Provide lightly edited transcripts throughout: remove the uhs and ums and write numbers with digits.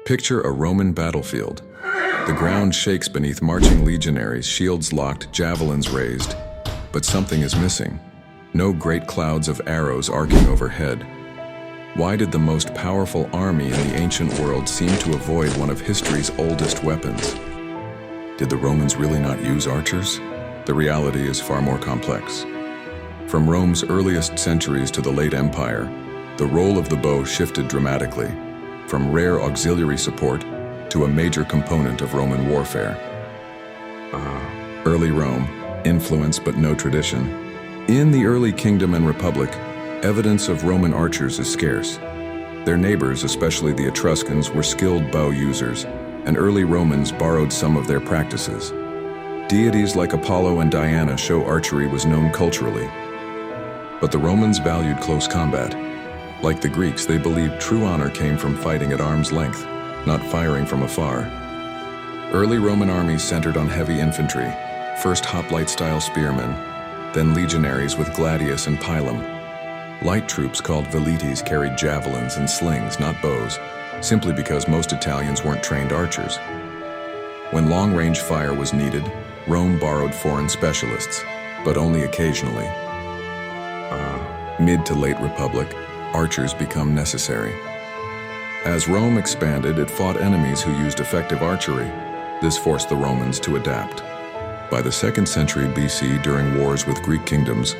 Picture a Roman battlefield. The ground shakes beneath marching legionaries, shields locked, javelins raised. But something is missing. No great clouds of arrows arcing overhead. Why did the most powerful army in the ancient world seem to avoid one of history's oldest weapons? Did the Romans really not use archers? The reality is far more complex. From Rome's earliest centuries to the late Empire, the role of the bow shifted dramatically, from rare auxiliary support to a major component of Roman warfare. Early Rome, influence but no tradition. In the early kingdom and republic, evidence of Roman archers is scarce. Their neighbors, especially the Etruscans, were skilled bow users, and early Romans borrowed some of their practices. Deities like Apollo and Diana show archery was known culturally. But the Romans valued close combat. Like the Greeks, they believed true honor came from fighting at arm's length, not firing from afar. Early Roman armies centered on heavy infantry, first hoplite-style spearmen, then legionaries with gladius and pilum. Light troops called velites carried javelins and slings, not bows, simply because most Italians weren't trained archers. When long-range fire was needed, Rome borrowed foreign specialists, but only occasionally. Mid to late Republic, archers become necessary. As Rome expanded, it fought enemies who used effective archery. This forced the Romans to adapt. By the 2nd century BC, during wars with Greek kingdoms,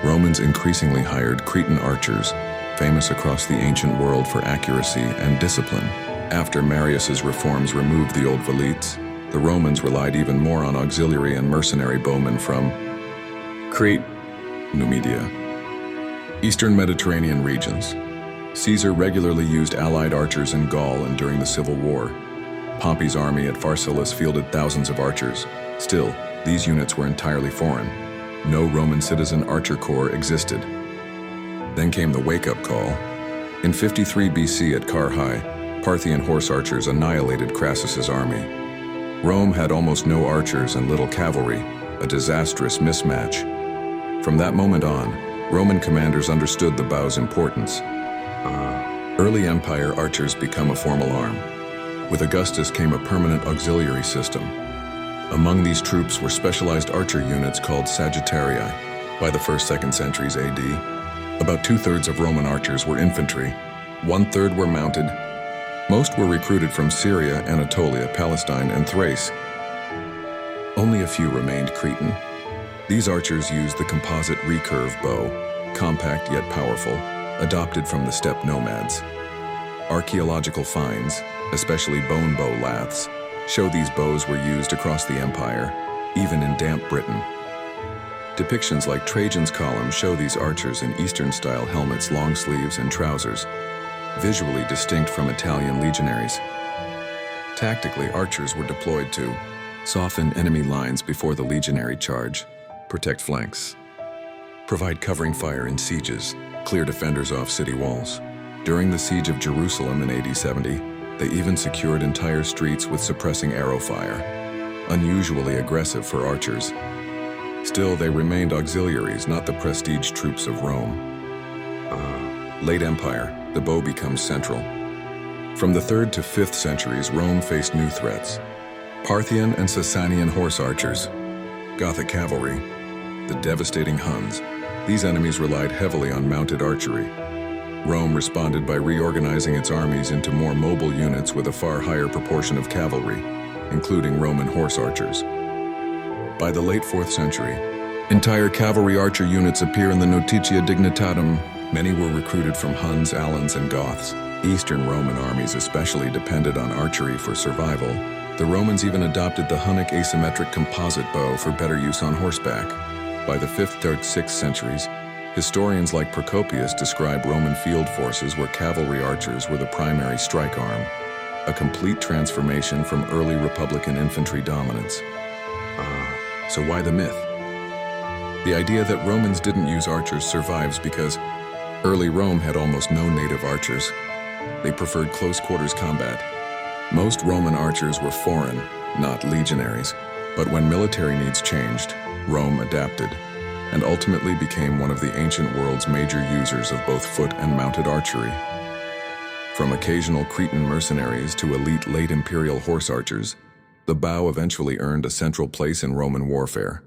Romans increasingly hired Cretan archers, famous across the ancient world for accuracy and discipline. After Marius's reforms removed the old velites, the Romans relied even more on auxiliary and mercenary bowmen from Crete, Numidia, Eastern Mediterranean regions. Caesar regularly used allied archers in Gaul and during the Civil War. Pompey's army at Pharsalus fielded thousands of archers. Still, these units were entirely foreign. No Roman citizen archer corps existed. Then came the wake-up call. In 53 BC at Carrhae, Parthian horse archers annihilated Crassus's army. Rome had almost no archers and little cavalry, a disastrous mismatch. From that moment on, Roman commanders understood the bow's importance. Early Empire archers become a formal arm. With Augustus came a permanent auxiliary system. Among these troops were specialized archer units called Sagittarii. By the 1st-2nd centuries AD, about 2/3 of Roman archers were infantry. 1/3 were mounted. Most were recruited from Syria, Anatolia, Palestine, and Thrace. Only a few remained Cretan. These archers used the composite recurve bow, compact yet powerful, adopted from the steppe nomads. Archaeological finds, especially bone bow laths, show these bows were used across the empire, even in damp Britain. Depictions like Trajan's column show these archers in Eastern-style helmets, long sleeves, and trousers, visually distinct from Italian legionaries. Tactically, archers were deployed to soften enemy lines before the legionary charge, protect flanks, provide covering fire in sieges, clear defenders off city walls. During the siege of Jerusalem in AD 70, they even secured entire streets with suppressing arrow fire, unusually aggressive for archers. Still, they remained auxiliaries, not the prestige troops of Rome. Late Empire, the bow becomes central. From the 3rd to 5th centuries, Rome faced new threats. Parthian and Sasanian horse archers, Gothic cavalry, the devastating Huns. These enemies relied heavily on mounted archery. Rome responded by reorganizing its armies into more mobile units with a far higher proportion of cavalry, including Roman horse archers. By the late 4th century, entire cavalry archer units appear in the Notitia Dignitatum. Many were recruited from Huns, Alans, and Goths. Eastern Roman armies especially depended on archery for survival. The Romans even adopted the Hunnic asymmetric composite bow for better use on horseback. By the 5th to 6th centuries, historians like Procopius describe Roman field forces where cavalry archers were the primary strike arm, a complete transformation from early Republican infantry dominance. So why the myth? The idea that Romans didn't use archers survives because early Rome had almost no native archers. They preferred close-quarters combat. Most Roman archers were foreign, not legionaries. But when military needs changed, Rome adapted, and ultimately became one of the ancient world's major users of both foot and mounted archery. From occasional Cretan mercenaries to elite late imperial horse archers, the bow eventually earned a central place in Roman warfare.